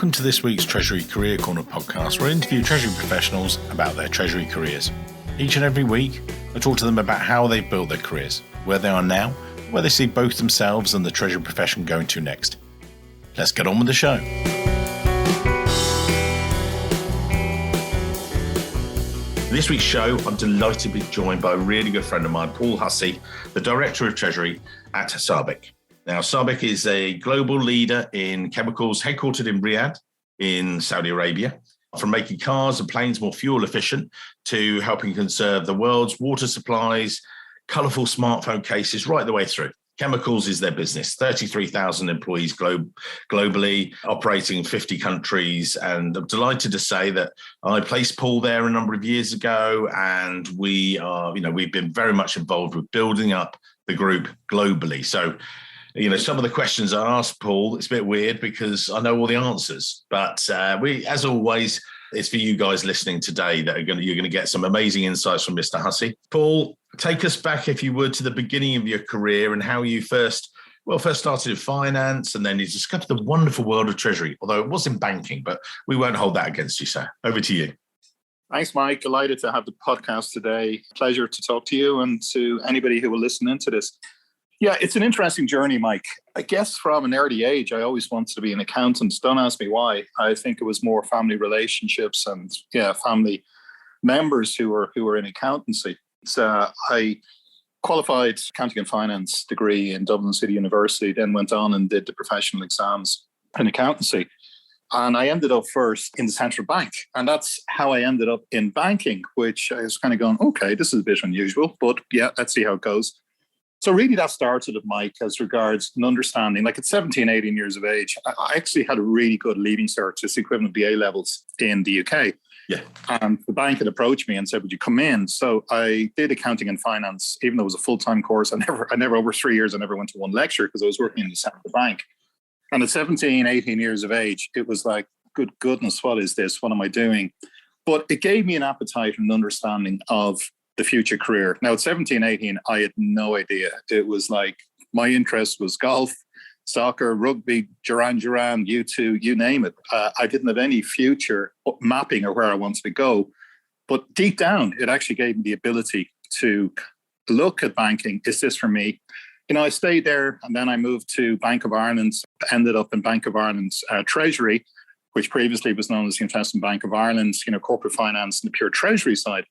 Welcome to this week's Treasury Career Corner podcast, where I interview Treasury professionals about their Treasury careers. Each and every week, I talk to them about how they've built their careers, where they are now, where they see both themselves and the Treasury profession going to next. Let's get on with the show. In this week's show, I'm delighted to be joined by a really good friend of mine, Paul Hussey, the Director of Treasury at SABIC. Now, SABIC is a global leader in chemicals headquartered in Riyadh in Saudi Arabia, from making cars and planes more fuel efficient to helping conserve the world's water supplies, colourful smartphone cases, right the way through. Chemicals is their business, 33,000 employees globally, operating in 50 countries. And I'm delighted to say that I placed Paul there a number of years ago, and we've been very much involved with building up the group globally. So, some of the questions I asked Paul, it's a bit weird because I know all the answers, but as always, it's for you guys listening today that you're going to get some amazing insights from Mr. Hussey. Paul, take us back, if you would, to the beginning of your career and how you first started in finance, and then you discovered the wonderful world of Treasury, although it was in banking, but we won't hold that against you, sir. Over to you. Thanks, Mike. Delighted to have the podcast today. Pleasure to talk to you and to anybody who will listen into this. Yeah, it's an interesting journey, Mike. I guess from an early age, I always wanted to be an accountant. Don't ask me why. I think it was more family relationships and family members who were in accountancy. So I qualified accounting and finance degree in Dublin City University, then went on and did the professional exams in accountancy. And I ended up first in the central bank. And that's how I ended up in banking, which I was kind of going, okay, this is a bit unusual, but yeah, let's see how it goes. So really that started at Mike as regards an understanding, like at 17, 18 years of age, I actually had a really good leaving cert, just equivalent of the A-levels in the UK. Yeah. And the bank had approached me and said, would you come in? So I did accounting and finance, even though it was a full-time course. I never over 3 years, I never went to one lecture because I was working in the central bank. And at 17, 18 years of age, it was like, good goodness, what is this? What am I doing? But it gave me an appetite and understanding of the future career. Now at 17, 18, I had no idea. It was like my interest was golf, soccer, rugby, Duran, U2, you name it. I didn't have any future mapping or where I wanted to go. But deep down, it actually gave me the ability to look at banking. Is this for me? I stayed there and then I moved to Bank of Ireland, ended up in Bank of Ireland's Treasury, which previously was known as the Investment Bank of Ireland, corporate finance and the pure Treasury side.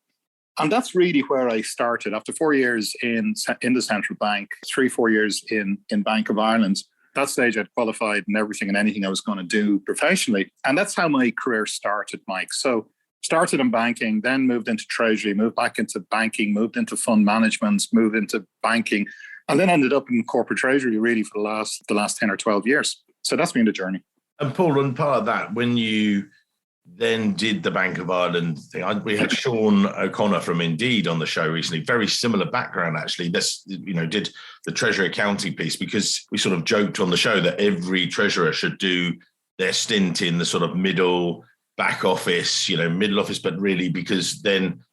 And that's really where I started. After 4 years in the central bank, 3-4 years in Bank of Ireland, that stage I'd qualified in everything and anything I was going to do professionally. And that's how my career started, Mike. So started in banking, then moved into Treasury, moved back into banking, moved into fund management, moved into banking, and then ended up in corporate Treasury really for the last 10 or 12 years. So that's been the journey. And Paul, on part of that, when you then did the Bank of Ireland thing, we had Sean O'Connor from Indeed on the show recently. Very similar background, actually. This, did the Treasury accounting piece, because we sort of joked on the show that every treasurer should do their stint in the sort of middle back office, middle office, but really because then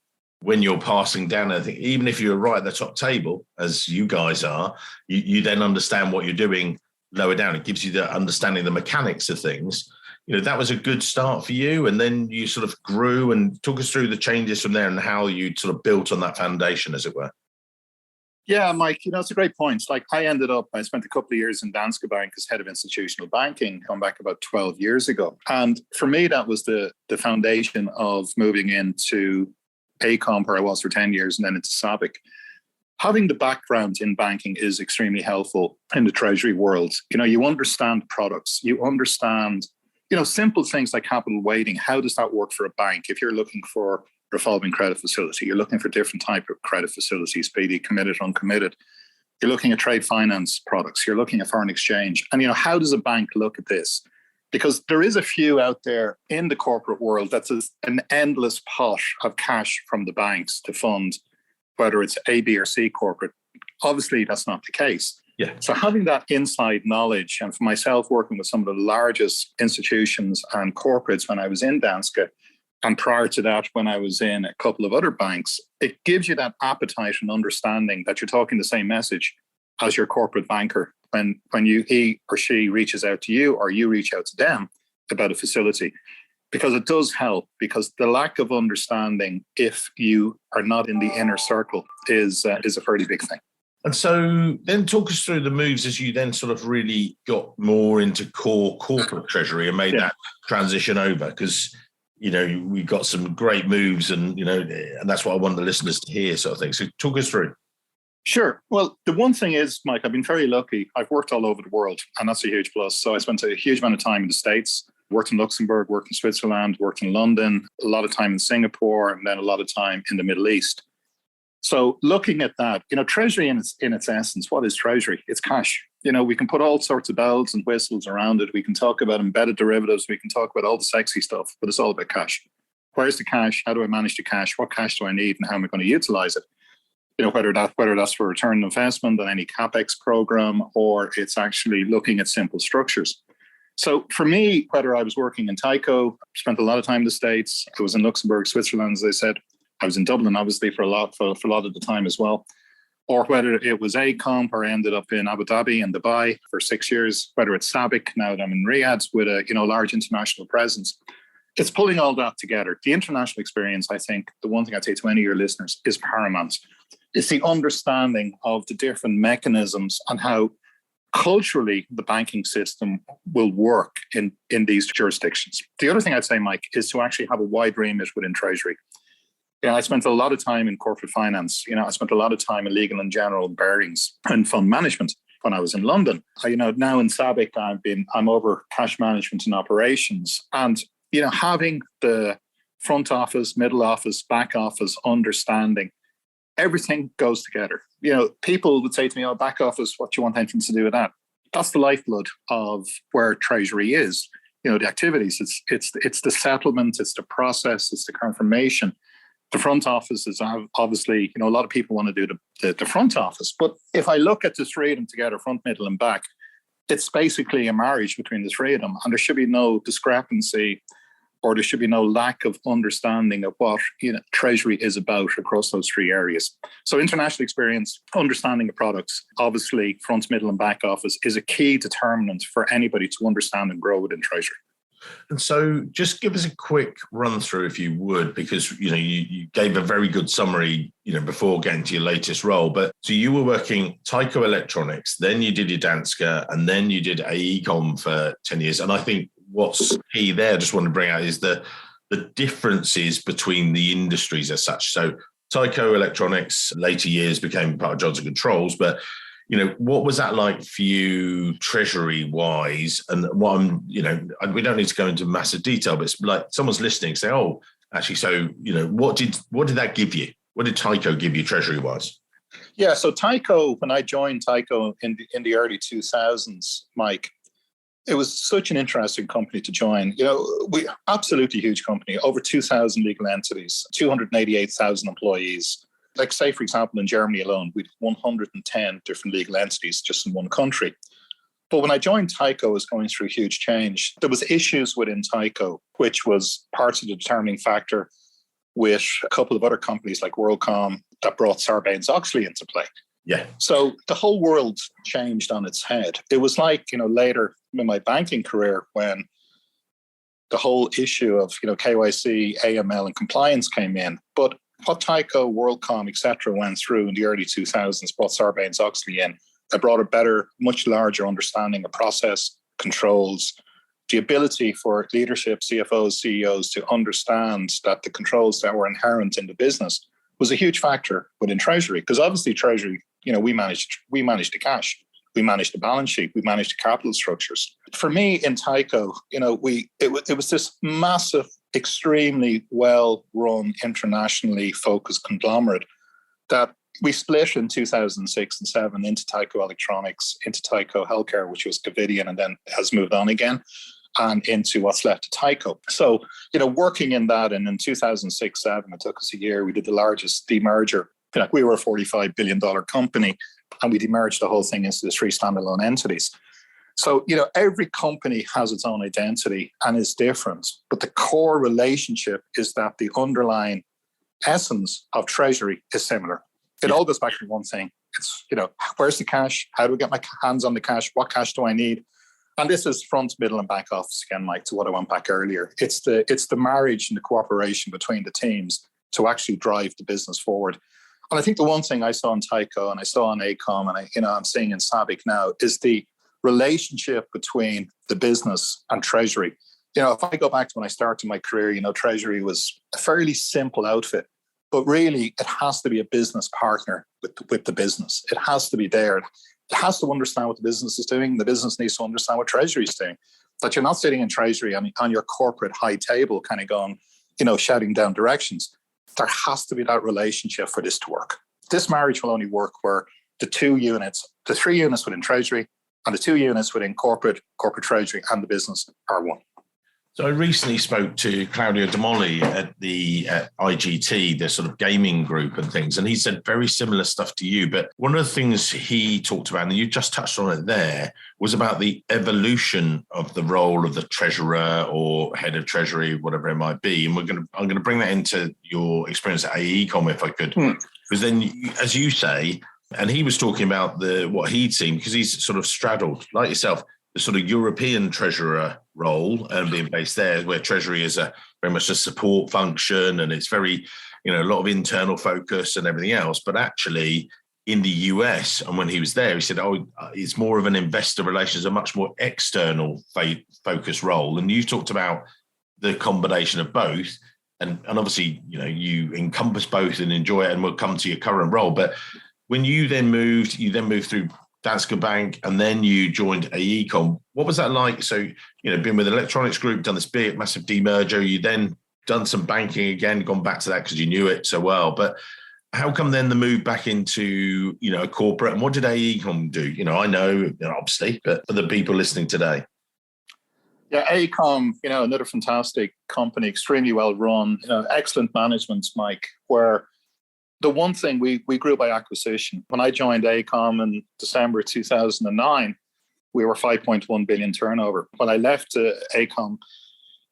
when you're passing down, I think even if you're right at the top table, as you guys are, you then understand what you're doing lower down. It gives you the understanding the mechanics of things. That was a good start for you. And then you sort of grew, and took us through the changes from there and how you sort of built on that foundation, as it were. Yeah, Mike, it's a great point. Like I spent a couple of years in Danske Bank as head of institutional banking, going back about 12 years ago. And for me, that was the foundation of moving into ACOM, where I was for 10 years, and then into SABIC. Having the background in banking is extremely helpful in the Treasury world. You understand products, you understand simple things like capital weighting. How does that work for a bank? If you're looking for revolving credit facility, you're looking for different type of credit facilities, be they committed, uncommitted. You're looking at trade finance products. You're looking at foreign exchange. And, how does a bank look at this? Because there is a few out there in the corporate world that's an endless pot of cash from the banks to fund, whether it's A, B, or C corporate. Obviously, that's not the case. Yeah. So having that inside knowledge, and for myself working with some of the largest institutions and corporates when I was in Danske, and prior to that when I was in a couple of other banks, it gives you that appetite and understanding that you're talking the same message as your corporate banker. When he or she reaches out to you or you reach out to them, about a facility, because it does help, because the lack of understanding, if you are not in the inner circle, is a fairly big thing. And so then talk us through the moves as you then sort of really got more into core corporate treasury and made that transition over, because, you know, we got some great moves and, you know, and that's what I want the listeners to hear, sort of thing. So talk us through. Sure. Well, the one thing is, Mike, I've been very lucky. I've worked all over the world, and that's a huge plus. So I spent a huge amount of time in the States, worked in Luxembourg, worked in Switzerland, worked in London, a lot of time in Singapore, and then a lot of time in the Middle East. So looking at that, you know, treasury in its essence, what is treasury? It's cash. You know, we can put all sorts of bells and whistles around it. We can talk about embedded derivatives. We can talk about all the sexy stuff, but it's all about cash. Where's the cash? How do I manage the cash? What cash do I need, and how am I going to utilize it? You know, whether that's for return on investment on any CapEx program, or it's actually looking at simple structures. So for me, whether I was working in Tyco, spent a lot of time in the States, I was in Luxembourg, Switzerland, as I said, I was in Dublin, obviously, for a lot of the time as well. Or whether it was ACOM, where I ended up in Abu Dhabi and Dubai for 6 years, whether it's SABIC, now that I'm in Riyadh with a large international presence. It's pulling all that together. The international experience, I think, the one thing I'd say to any of your listeners is paramount. It's the understanding of the different mechanisms and how culturally the banking system will work in these jurisdictions. The other thing I'd say, Mike, is to actually have a wide remit within Treasury. You know, I spent a lot of time in corporate finance. You know, I spent a lot of time in legal and general bearings and fund management when I was in London. Now in SABIC, I'm over cash management and operations. And, you know, having the front office, middle office, back office understanding, everything goes together. You know, people would say to me, "Oh, back office, what do you want anything to do with that?" That's the lifeblood of where Treasury is. You know, the activities. It's the settlement, it's the process, it's the confirmation. The front office is obviously, you know, a lot of people want to do the front office. But if I look at the three of them together, front, middle, and back, it's basically a marriage between the three of them. And there should be no discrepancy, or there should be no lack of understanding of what, you know, Treasury is about across those three areas. So international experience, understanding of products, obviously front, middle, and back office is a key determinant for anybody to understand and grow within Treasury. And so just give us a quick run through, if you would, because, you know, you gave a very good summary, you know, before getting to your latest role. But so you were working Tyco Electronics, then you did your Danske, and then you did AECOM for 10 years. And I think what's key there, I just want to bring out, is the differences between the industries as such. So Tyco Electronics, later years became part of Johnson Controls, but, you know, what was that like for you treasury-wise? And we don't need to go into massive detail, but it's like someone's listening, say, "Oh, actually, so, you know, what did that give you? What did Tyco give you treasury-wise?" Yeah, so Tyco, when I joined Tyco in the early 2000s, Mike, it was such an interesting company to join. You know, we absolutely huge company, over 2,000 legal entities, 288,000 employees. Like, say, for example, in Germany alone, we had 110 different legal entities just in one country. But when I joined Tyco, it was going through huge change. There was issues within Tyco, which was part of the determining factor with a couple of other companies like WorldCom that brought Sarbanes-Oxley into play. Yeah. So the whole world changed on its head. It was like, you know, later in my banking career, when the whole issue of, you know, KYC, AML and compliance came in. But what Tyco, WorldCom, etc. went through in the early 2000s brought Sarbanes-Oxley in. They brought a better, much larger understanding of process, controls, the ability for leadership, CFOs, CEOs to understand that the controls that were inherent in the business was a huge factor within Treasury. Because obviously Treasury, you know, we managed the cash, we managed the balance sheet, we managed the capital structures. For me in Tyco, you know, it was this massive, extremely well-run, internationally focused conglomerate that we split in 2006 and 2007 into Tyco Electronics, into Tyco Healthcare, which was Covidien, and then has moved on again, and into what's left of Tyco. So, you know, working in that, and in 2006-2007, it took us a year. We did the largest demerger. Like, we were a $45 billion company, and we demerged the whole thing into the three standalone entities. So, you know, every company has its own identity and is different, but the core relationship is that the underlying essence of Treasury is similar. It all goes back to one thing. It's, you know, where's the cash? How do I get my hands on the cash? What cash do I need? And this is front, middle, and back office again, Mike, to what I went back earlier. It's the marriage and the cooperation between the teams to actually drive the business forward. And I think the one thing I saw in Tyco and I saw in AECOM and I'm seeing in SABIC now is the relationship between the business and Treasury. If I go back to when I started my career, Treasury was a fairly simple outfit, but really it has to be a business partner with the business. It has to be there. It has to understand what the business is doing. The business needs to understand what Treasury is doing. That you're not sitting in Treasury on your corporate high table kind of going, shouting down directions. There has to be that relationship for this to work. This marriage will only work where the 3 units within Treasury and the 2 units within corporate Treasury and the business are one. So I recently spoke to Claudio Demoli at the IGT, the sort of gaming group and things, and he said very similar stuff to you. But one of the things he talked about, and you just touched on it there, was about the evolution of the role of the treasurer or head of treasury, whatever it might be. And I'm going to bring that into your experience at AECOM, if I could, because then, as you say, and he was talking about what he'd seen, because he's sort of straddled, like yourself, the sort of European treasurer role and being based there, where Treasury is very much a support function and it's very, a lot of internal focus and everything else. But actually in the US, and when he was there, he said, it's more of an investor relations, a much more external focus role. And you talked about the combination of both. And obviously, you encompass both and enjoy it, and we'll come to your current role. But when you then moved through Danske Bank, and then you joined AECOM. What was that like? So, been with the electronics group, done this big, massive demerger. You then done some banking again, gone back to that because you knew it so well. But how come then the move back into, a corporate? And what did AECOM do? I know, obviously, but for the people listening today. Yeah, AECOM, another fantastic company, extremely well run, excellent management, Mike, where the one thing we grew by acquisition. When I joined AECOM in December 2009, we were 5.1 billion turnover. When I left AECOM,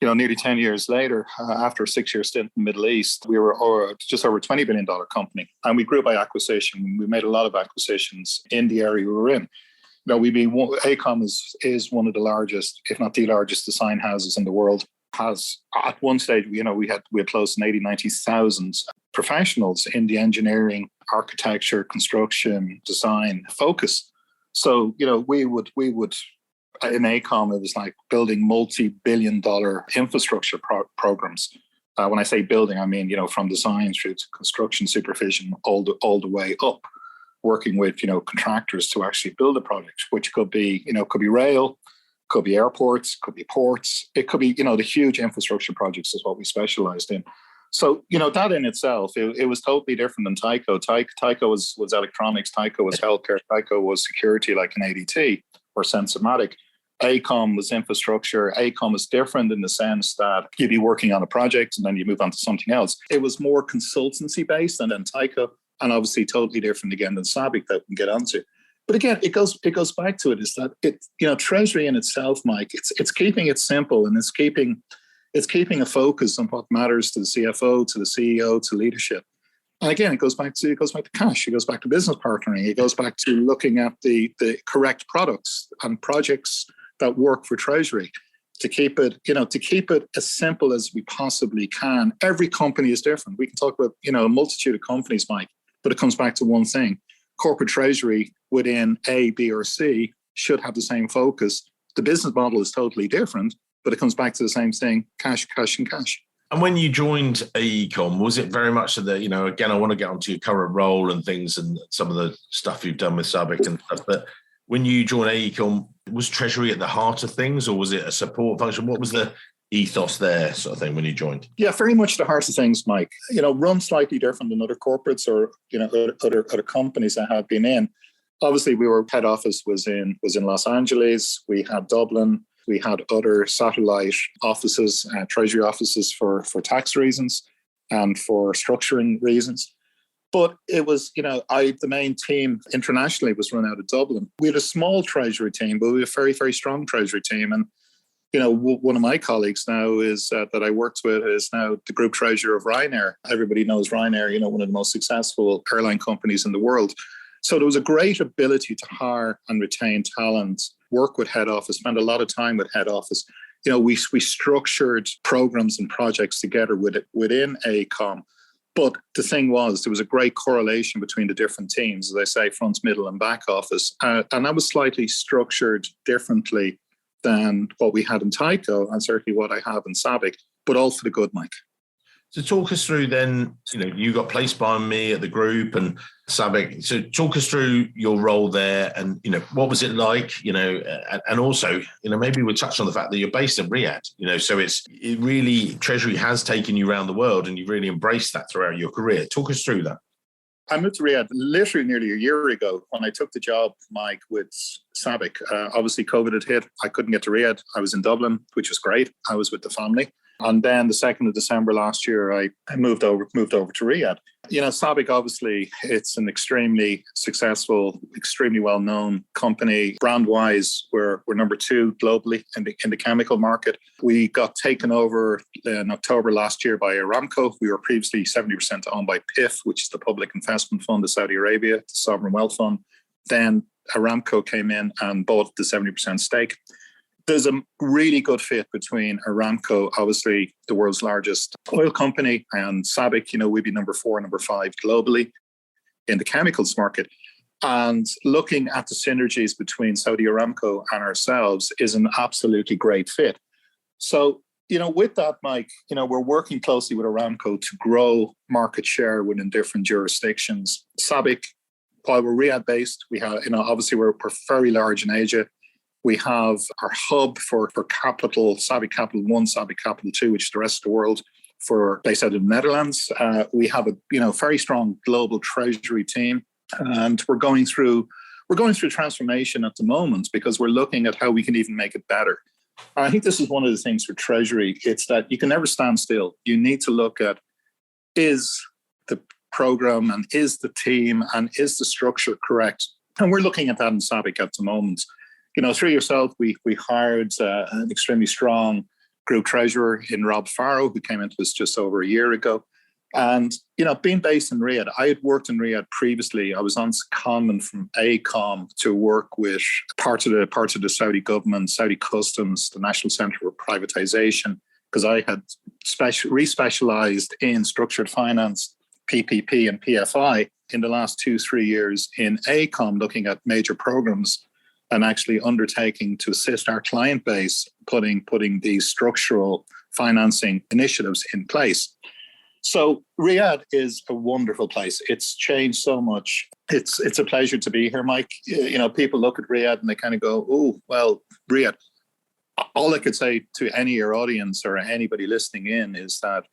nearly 10 years later, after a 6-year stint in the Middle East, we were just over a $20 billion company. And we grew by acquisition. We made a lot of acquisitions in the area we were in. AECOM is one of the largest, if not the largest, design houses in the world. Has at one stage, we had close to 90,000 professionals in the engineering, architecture, construction, design focus. So, we would in AECOM, it was like building multi-billion-dollar infrastructure programs. When I say building, I mean, from design through to construction supervision, all the way up, working with, contractors to actually build a project, which could be rail, could be airports, could be ports. It could be, the huge infrastructure projects is what we specialized in. So, that in itself, it was totally different than Tyco. Tyco was electronics, Tyco was healthcare, Tyco was security like an ADT or Sensomatic. AECOM was infrastructure. AECOM is different in the sense that you'd be working on a project and then you move on to something else. It was more consultancy based than Tyco, and obviously totally different again than SABIC that we can get onto. But again, it goes back to it is that Treasury in itself, Mike, it's keeping it simple, and it's keeping a focus on what matters to the CFO, to the CEO, to leadership. And again, it goes back to cash. It goes back to business partnering. It goes back to looking at the correct products and projects that work for Treasury to keep it as simple as we possibly can. Every company is different. We can talk about a multitude of companies, Mike, but it comes back to one thing. Corporate treasury within A, B, or C should have the same focus. The business model is totally different, but it comes back to the same thing: cash, cash, and cash. And when you joined AECOM, was it very much that, again, I want to get onto your current role and things and some of the stuff you've done with SABIC and stuff, but when you joined AECOM, was treasury at the heart of things, or was it a support function? What was the ethos there, sort of thing, when you joined? Yeah, very much the heart of things, Mike. Run slightly different than other corporates or other companies I have been in. Obviously, head office was in Los Angeles. We had Dublin. We had other satellite offices, treasury offices for tax reasons and for structuring reasons. But it was, the main team internationally was run out of Dublin. We had a small treasury team, but we had a very, very strong treasury team. And one of my colleagues now is that I worked with is now the group treasurer of Ryanair. Everybody knows Ryanair, one of the most successful airline companies in the world. So there was a great ability to hire and retain talent work with head office, spend a lot of time with head office. We structured programs and projects together within AECOM. But the thing was, there was a great correlation between the different teams, as I say, front, middle, and back office. And that was slightly structured differently than what we had in Tyco and certainly what I have in SABIC, but all for the good, Mike. So talk us through then, you got placed by me at the group and SABIC. So talk us through your role there and, what was it like, and also, maybe we'll touch on the fact that you're based in Riyadh, so it really, Treasury has taken you around the world and you've really embraced that throughout your career. Talk us through that. I moved to Riyadh literally nearly a year ago when I took the job, Mike, with SABIC. Obviously, COVID had hit. I couldn't get to Riyadh. I was in Dublin, which was great. I was with the family. And then the 2nd of December last year, I moved over to Riyadh. SABIC, obviously, it's an extremely successful, extremely well-known company. Brand-wise, we're number 2 globally in the chemical market. We got taken over in October last year by Aramco. We were previously 70% owned by PIF, which is the Public Investment Fund of Saudi Arabia, the sovereign wealth fund. Then Aramco came in and bought the 70% stake. There's a really good fit between Aramco, obviously the world's largest oil company, and SABIC. We'd be number 4, number 5 globally in the chemicals market. And looking at the synergies between Saudi Aramco and ourselves is an absolutely great fit. So, with that, Mike, we're working closely with Aramco to grow market share within different jurisdictions. SABIC, while we're Riyadh based, we have, obviously we're very large in Asia. We have our hub for capital, SABIC Capital 1, SABIC Capital 2, which is the rest of the world, based out of the Netherlands. We have a very strong global treasury team, and we're going through transformation at the moment because we're looking at how we can even make it better. I think this is one of the things for treasury. It's that you can never stand still. You need to look at, is the program and is the team and is the structure correct? And we're looking at that in SABIC at the moment. Through yourself, we hired an extremely strong group treasurer in Rob Farrow, who came into us just over a year ago. And, being based in Riyadh, I had worked in Riyadh previously. I was on secondment from AECOM to work with parts of the Saudi government, Saudi Customs, the National Centre for Privatization, because I had re-specialized in structured finance, PPP and PFI in the last 2-3 years in AECOM, looking at major programs and actually undertaking to assist our client base, putting these structural financing initiatives in place. So Riyadh is a wonderful place. It's changed so much. It's a pleasure to be here, Mike. People look at Riyadh and they kind of go, oh, well, Riyadh. All I could say to any of your audience or anybody listening in is that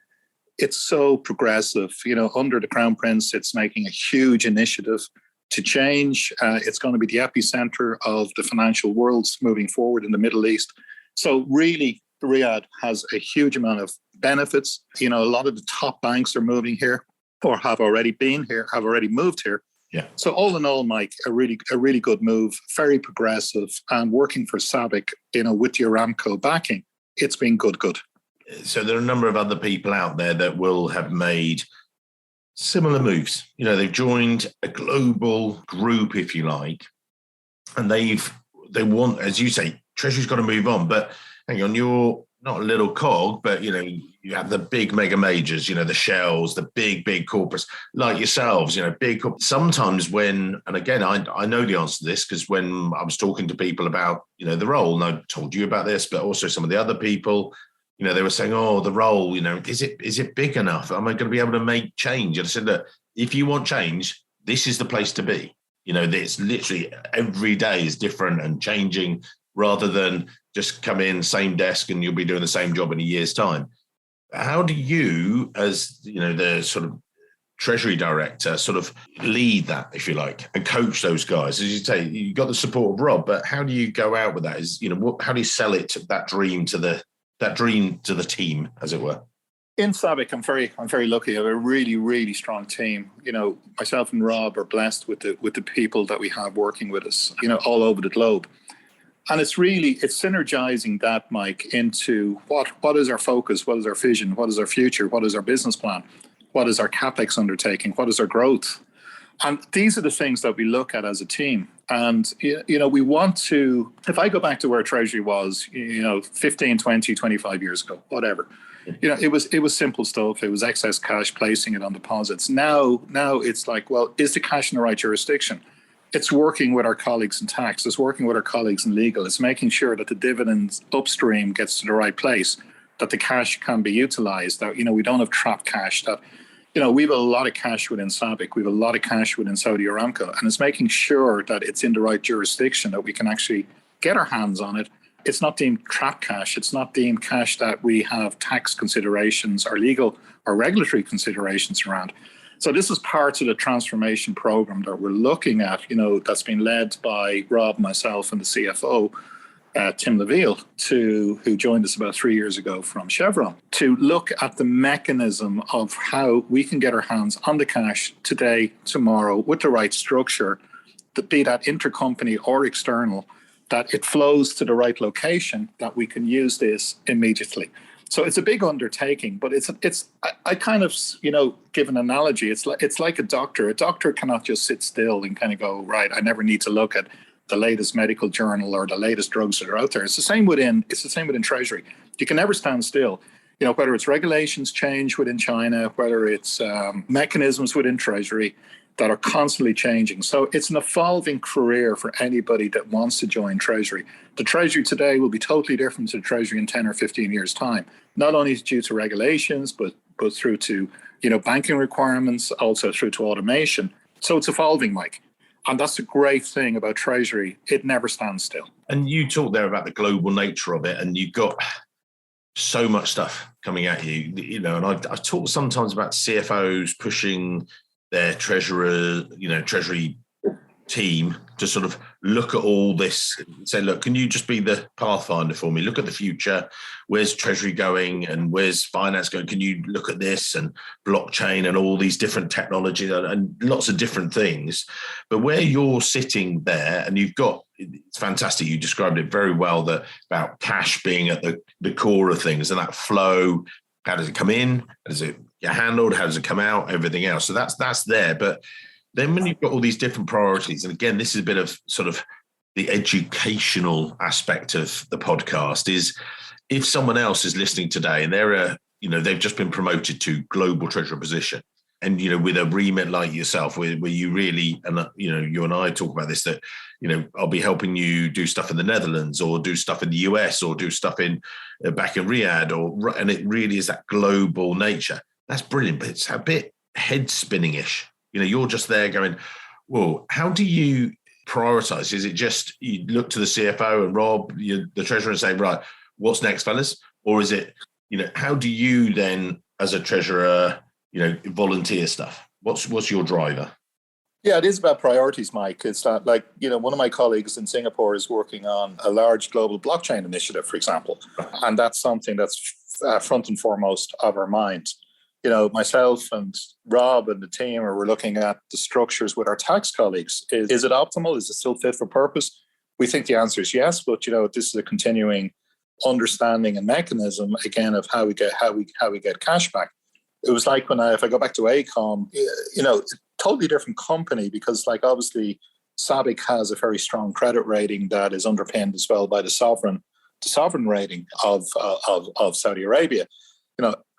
it's so progressive. Under the Crown Prince, it's making a huge initiative to change. It's going to be the epicenter of the financial world moving forward in the Middle East. So really, Riyadh has a huge amount of benefits. A lot of the top banks are moving here or have already moved here. Yeah. So all in all, Mike, a really good move, very progressive, and working for SABIC, with the Aramco backing, it's been good. So there are a number of other people out there that will have made similar moves. They've joined a global group, if you like, and they want, as you say, Treasury's got to move on. But hang on, you're not a little cog, but you have the big mega majors, the Shells, the big corporates like yourselves, big. Sometimes when, and again, I know the answer to this because when I was talking to people about, the role, and I told you about this, but also some of the other people, they were saying, oh, the role, is it big enough? Am I going to be able to make change? And I said, look, if you want change, this is the place to be. It's literally every day is different and changing rather than just come in, same desk, and you'll be doing the same job in a year's time. How do you, as the sort of treasury director, sort of lead that, if you like, and coach those guys? As you say, you got the support of Rob, but how do you go out with that? How do you sell it, that dream to the team, as it were? In SABIC, I'm very lucky. I have a really, really strong team. Myself and Rob are blessed with the people that we have working with us, all over the globe. And it's synergizing that, Mike, into what is our focus, what is our vision, what is our future, what is our business plan, what is our CapEx undertaking, what is our growth. And these are the things that we look at as a team. And, we want to, if I go back to where Treasury was, 15, 20, 25 years ago, whatever, it was simple stuff. It was excess cash, placing it on deposits. Now it's like, well, is the cash in the right jurisdiction? It's working with our colleagues in tax. It's working with our colleagues in legal. It's making sure that the dividends upstream gets to the right place, that the cash can be utilized, that, we don't have trapped cash, that, we have a lot of cash within SABIC. We have a lot of cash within Saudi Aramco, and it's making sure that it's in the right jurisdiction, that we can actually get our hands on it. It's not deemed trapped cash. It's not deemed cash that we have tax considerations or legal or regulatory considerations around. So this is part of the transformation program that we're looking at, that's been led by Rob, myself, and the CFO, Tim Laville, who joined us about 3 years ago from Chevron, to look at the mechanism of how we can get our hands on the cash today, tomorrow, with the right structure, be that intercompany or external, that it flows to the right location, that we can use this immediately. So it's a big undertaking, but I kind of, give an analogy. It's like a doctor. A doctor cannot just sit still and kind of go, right, I never need to look at the latest medical journal or the latest drugs that are out there. It's the same within Treasury. You can never stand still. Whether it's regulations change within China, whether it's mechanisms within Treasury that are constantly changing. So it's an evolving career for anybody that wants to join Treasury. The Treasury today will be totally different to the Treasury in 10 or 15 years' time, not only due to regulations, but through to, banking requirements, also through to automation. So it's evolving, Mike. And that's the great thing about Treasury. It never stands still. And you talked there about the global nature of it, and you've got so much stuff coming at you, and I've talked sometimes about CFOs pushing their treasury team to sort of look at all this and say, look, can you just be the pathfinder for me? Look at the future. Where's Treasury going and where's finance going? Can you look at this and blockchain and all these different technologies and lots of different things? But where you're sitting there, and it's fantastic. You described it very well, about cash being at the core of things and that flow. How does it come in? How does it get handled? How does it come out? Everything else. So that's there. But then when you've got all these different priorities, and again, this is a bit of sort of the educational aspect of the podcast, is if someone else is listening today and they've just been promoted to global treasurer position, and, with a remit like yourself, where you really, and, you and I talk about this, that, I'll be helping you do stuff in the Netherlands or do stuff in the US or do stuff back in Riyadh, and it really is that global nature. That's brilliant, but it's a bit head spinning-ish. You're just there going, well, how do you prioritize? Is it just you look to the CFO and Rob, the treasurer, and say, right, what's next, fellas? Or is it, how do you then, as a treasurer, volunteer stuff? What's your driver? Yeah, it is about priorities, Mike. It's that, one of my colleagues in Singapore is working on a large global blockchain initiative, for example. And that's something that's front and foremost of our minds. Myself and Rob and the team we're looking at the structures with our tax colleagues. Is it optimal? Is it still fit for purpose? We think the answer is yes, but this is a continuing understanding and mechanism again of how we get cash back. It was like if I go back to ACOM, totally different company, because obviously SABIC has a very strong credit rating that is underpinned as well by the sovereign rating of Saudi Arabia.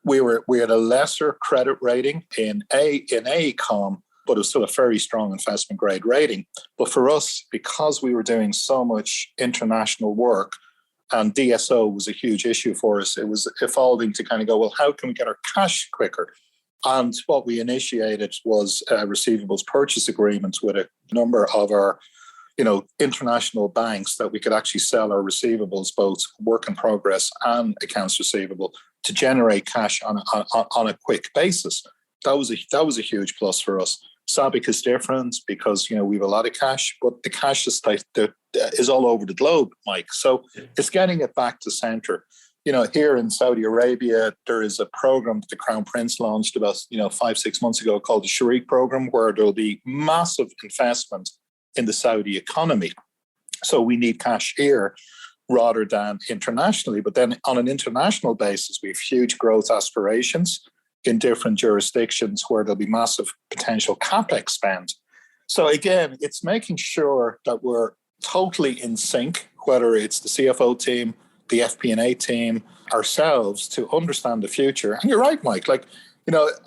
We had a lesser credit rating in ACOM, but it was still a very strong investment grade rating. But for us, because we were doing so much international work, and DSO was a huge issue for us, it was evolving to kind of go, well, how can we get our cash quicker? And what we initiated was receivables purchase agreements with a number of our, international banks, that we could actually sell our receivables, both work in progress and accounts receivable, to generate cash on a quick basis. That was a huge plus for us. SABIC is different because we have a lot of cash, but the cash is all over the globe, Mike. So it's getting it back to center. Here in Saudi Arabia, there is a program that the Crown Prince launched about 5-6 months ago called the Sharik program, where there'll be massive investment in the Saudi economy. So we need cash here rather than internationally. But then on an international basis, we have huge growth aspirations in different jurisdictions where there'll be massive potential capex spend. So again, it's making sure that we're totally in sync, whether it's the CFO team, the FP&A team, ourselves, to understand the future. And you're right, Mike. Like,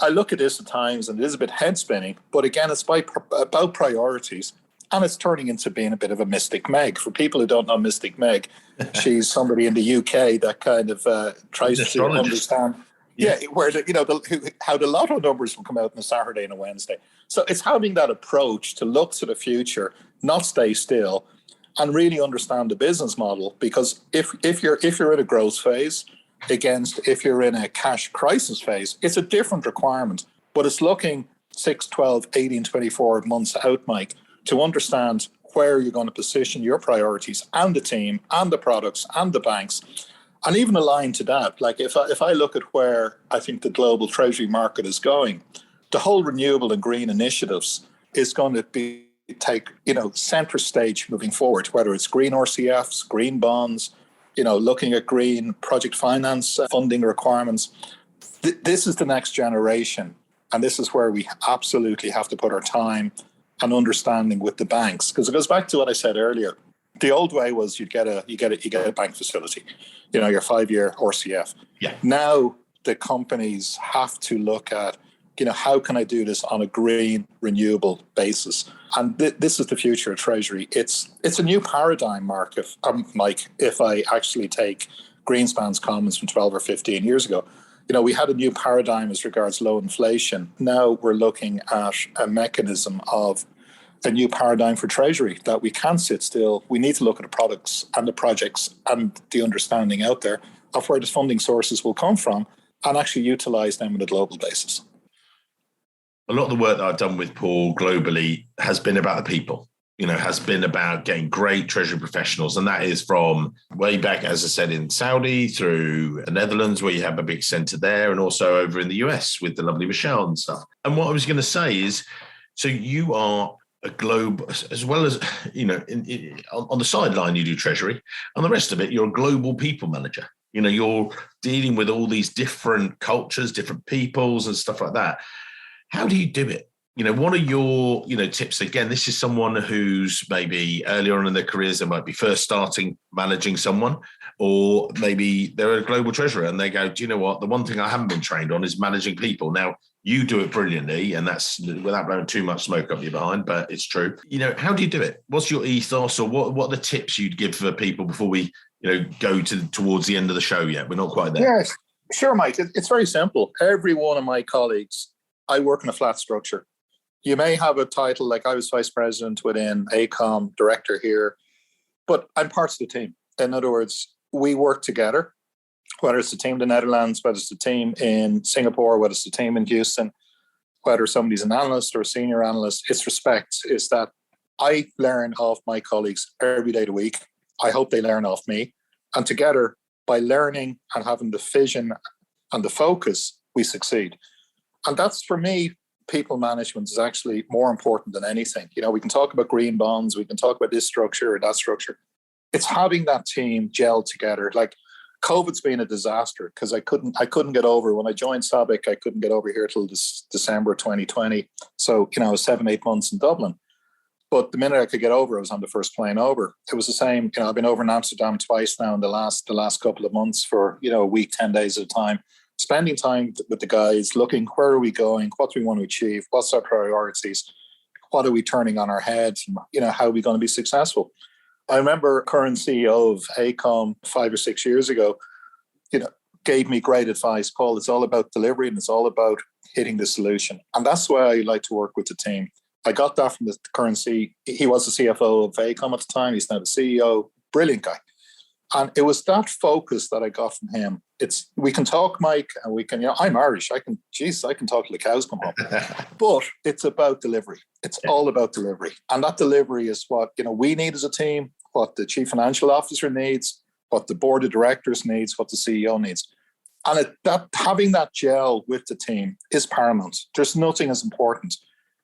I look at this at times and it is a bit head spinning, but again, it's about priorities. And it's turning into being a bit of a Mystic Meg. For people who don't know Mystic Meg, she's somebody in the UK that kind of tries to understand. Yeah, where how the lotto numbers will come out on a Saturday and a Wednesday. So it's having that approach to look to the future, not stay still, and really understand the business model. Because if you're in a growth phase against if you're in a cash crisis phase, it's a different requirement. But it's looking 6, 12, 18, 24 months out, Mike, to understand where you're going to position your priorities and the team and the products and the banks. And even aligned to that, like if I look at where I think the global treasury market is going, the whole renewable and green initiatives is going to take center stage moving forward, whether it's green RCFs, green bonds, looking at green project finance funding requirements. This is the next generation. And this is where we absolutely have to put our time and understanding with the banks, because it goes back to what I said earlier. The old way was you get a bank facility, your 5-year RCF. Yeah. Now the companies have to look at, how can I do this on a green, renewable basis? And this is the future of Treasury. It's a new paradigm, Mark. Mike, if I actually take Greenspan's comments from 12 or 15 years ago, we had a new paradigm as regards low inflation. Now we're looking at a mechanism of a new paradigm for Treasury, that we can't sit still. We need to look at the products and the projects and the understanding out there of where the funding sources will come from and actually utilize them on a global basis. A lot of the work that I've done with Paul globally has been about the people, has been about getting great treasury professionals. And that is from way back, as I said, in Saudi through the Netherlands, where you have a big center there, and also over in the US with the lovely Michelle and stuff. And what I was going to say is, so you are a globe, as well as, on the sideline, you do treasury, and the rest of it, you're a global people manager. You're dealing with all these different cultures, different peoples and stuff like that. How do you do it? What are your, tips? Again, this is someone who's maybe earlier on in their careers, they might be first starting managing someone, or maybe they're a global treasurer and they go, do you know what? The one thing I haven't been trained on is managing people. Now, you do it brilliantly, and that's without blowing too much smoke up your behind, but it's true. How do you do it? What's your ethos, or what are the tips you'd give for people before we, go towards the end of the show yet? We're not quite there. Yes, sure, Mike. It's very simple. Every one of my colleagues, I work in a flat structure. You may have a title, like I was vice president within ACOM, director here, but I'm part of the team. In other words, we work together, whether it's the team in the Netherlands, whether it's the team in Singapore, whether it's the team in Houston, whether somebody's an analyst or a senior analyst. It's respect. Is that I learn off my colleagues every day of the week. I hope they learn off me. And together, by learning and having the vision and the focus, we succeed. And that's, for me, people management is actually more important than anything. We can talk about green bonds, we can talk about this structure or that structure. It's having that team gel together. Like, COVID's been a disaster because I couldn't get over. When I joined SABIC, I couldn't get over here till December 2020. So, I was 7-8 months in Dublin. But the minute I could get over, I was on the first plane over. It was the same. I've been over in Amsterdam twice now in the last couple of months for, a week, 10 days at a time. Spending time with the guys, looking, where are we going? What do we want to achieve? What's our priorities? What are we turning on our heads? How are we going to be successful? I remember current CEO of ACOM 5 or 6 years ago, gave me great advice. Paul, it's all about delivery and it's all about hitting the solution. And that's why I like to work with the team. I got that from the current CEO. He was the CFO of ACOM at the time. He's now the CEO. Brilliant guy. And it was that focus that I got from him. We can talk, Mike, and we can, I'm Irish. I can talk till the cows come home. But it's about delivery. It's all about delivery. And that delivery is what, we need as a team, what the chief financial officer needs, what the board of directors needs, what the CEO needs. And having that gel with the team is paramount. There's nothing as important.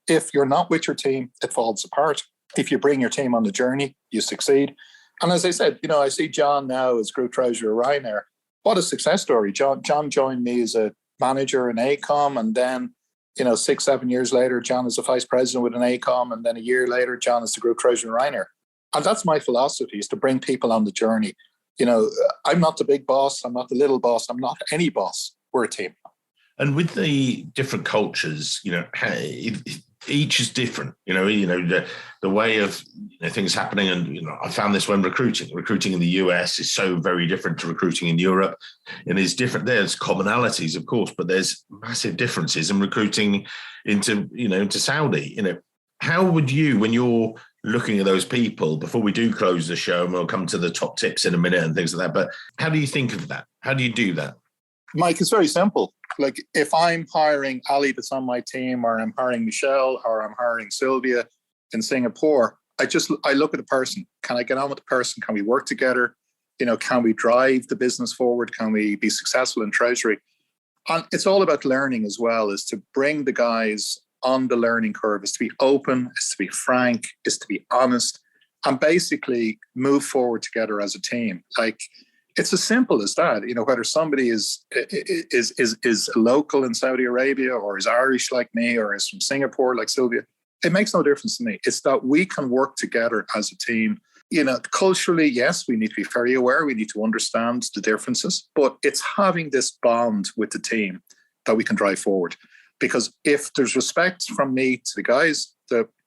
If you're not with your team, it falls apart. If you bring your team on the journey, you succeed. And as I said, I see John now as Group Treasurer Ryanair. What a success story. John joined me as a manager in ACOM, and then 6, 7 years later, John is a vice president with an ACOM, and then a year later, John is the group treasurer in Ryanair. And that's my philosophy, is to bring people on the journey. I'm not the big boss. I'm not the little boss. I'm not any boss. We're a team. And with the different cultures, each is different. The way of things happening, and I found this when recruiting in the US is so very different to recruiting in Europe, and it's different. There's commonalities, of course, but there's massive differences in recruiting into Saudi. How would you, when you're looking at those people, before we do close the show, and we'll come to the top tips in a minute and things like that, but how do you think of that? How do you do that? Mike, it's very simple. Like, if I'm hiring Ali that's on my team, or I'm hiring Michelle, or I'm hiring Sylvia in Singapore, I look at the person. Can I get on with the person? Can we work together? Can we drive the business forward? Can we be successful in treasury? And it's all about learning as well, is to bring the guys on the learning curve, is to be open, is to be frank, is to be honest, and basically move forward together as a team. Like, it's as simple as that. Whether somebody is local in Saudi Arabia, or is Irish like me, or is from Singapore like Sylvia, it makes no difference to me. It's that we can work together as a team. Culturally, yes, we need to be very aware. We need to understand the differences, but it's having this bond with the team that we can drive forward. Because if there's respect from me to the guys,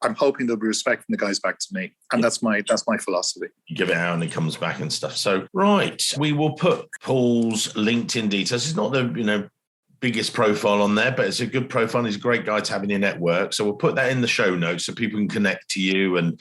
I'm hoping there'll be respect from the guys back to me. And that's my philosophy. You give it out and it comes back and stuff. So, right, we will put Paul's LinkedIn details. It's not the, biggest profile on there, but it's a good profile. He's a great guy to have in your network. So we'll put that in the show notes so people can connect to you and,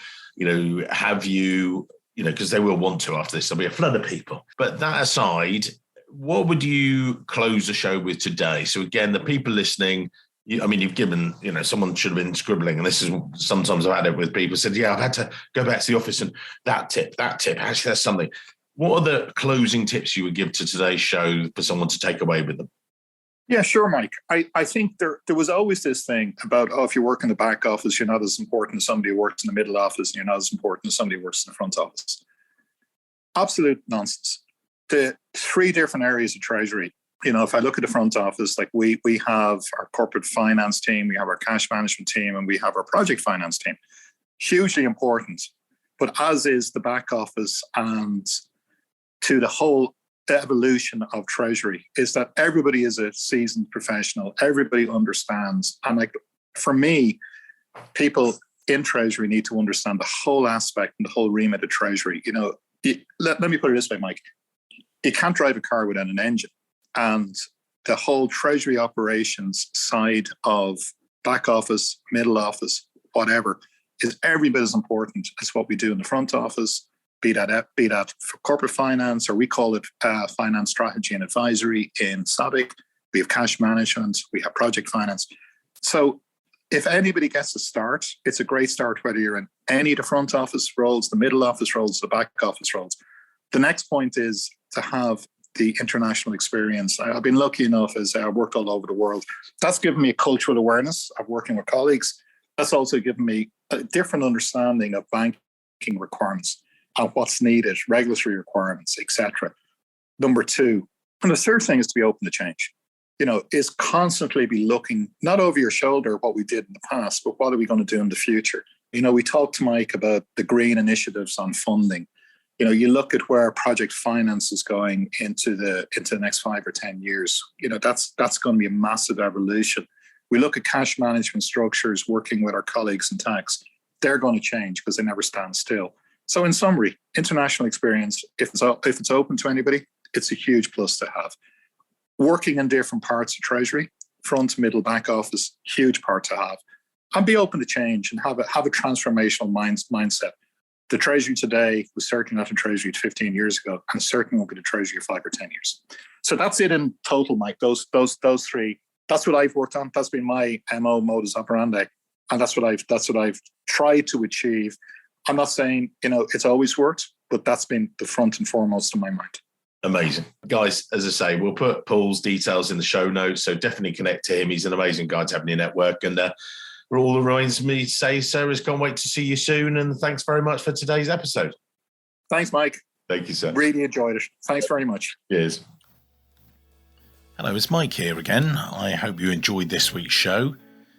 have you, because they will want to after this. There'll be a flood of people. But that aside, what would you close the show with today? So again, the people listening, you've given, someone should have been scribbling, and this is sometimes I've had it with people said, I've had to go back to the office and that tip, actually that's something. What are the closing tips you would give to today's show for someone to take away with them? Yeah, sure, Mike. I think there was always this thing about, if you work in the back office, you're not as important as somebody who works in the middle office, and you're not as important as somebody who works in the front office. Absolute nonsense. The 3 different areas of treasury, if I look at the front office, like we have our corporate finance team, we have our cash management team, and we have our project finance team. Hugely important. But as is the back office, and to the whole evolution of treasury, is that everybody is a seasoned professional. Everybody understands. And like, for me, people in treasury need to understand the whole aspect and the whole remit of treasury. Let me put it this way, Mike. You can't drive a car without an engine. And the whole treasury operations side of back office, middle office, whatever, is every bit as important as what we do in the front office, be that for corporate finance, or we call it finance strategy and advisory in SABIC. We have cash management, we have project finance. So if anybody gets a start, it's a great start, whether you're in any of the front office roles, the middle office roles, the back office roles. The next point is to have the international experience. I've been lucky enough as I worked all over the world. That's given me a cultural awareness of working with colleagues. That's also given me a different understanding of banking requirements and what's needed, regulatory requirements, etc. Number 2, and the third thing is to be open to change. Is constantly be looking not over your shoulder what we did in the past, but what are we going to do in the future? We talked to Mike about the green initiatives on funding. You look at where project finance is going into the next 5 or 10 years. That's going to be a massive evolution. We look at cash management structures, working with our colleagues in tax. They're going to change because they never stand still. So in summary, international experience, if it's open to anybody, it's a huge plus to have. Working in different parts of treasury, front, middle, back office, huge part to have. And be open to change and have a transformational mindset. The treasury today was certainly not a treasury 15 years ago, and certainly won't be the treasury 5 or 10 years. So that's it in total, Mike. Those 3. That's what I've worked on. That's been my MO, modus operandi, and that's what I've tried to achieve. I'm not saying it's always worked, but that's been the front and foremost in my mind. Amazing. Guys, as I say, we'll put Paul's details in the show notes, so definitely connect to him. He's an amazing guy to have in your network. And all that remains for me to say, sir, is can't wait to see you soon. And thanks very much for today's episode. Thanks, Mike. Thank you, sir. Really enjoyed it. Thanks very much. Cheers. Hello, it's Mike here again. I hope you enjoyed this week's show.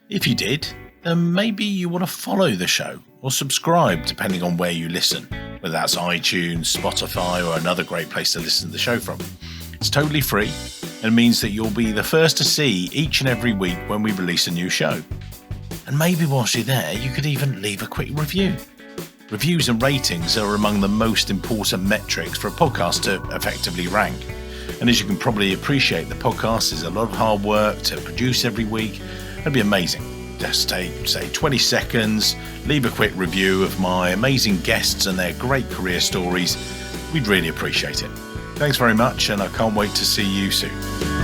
If you did, then maybe you want to follow the show or subscribe depending on where you listen, whether that's iTunes, Spotify, or another great place to listen to the show from. It's totally free and means that you'll be the first to see each and every week when we release a new show. And maybe whilst you're there, you could even leave a quick review. Reviews and ratings are among the most important metrics for a podcast to effectively rank. And as you can probably appreciate, the podcast is a lot of hard work to produce every week. It'd be amazing. Just take, say, 20 seconds, leave a quick review of my amazing guests and their great career stories. We'd really appreciate it. Thanks very much, and I can't wait to see you soon.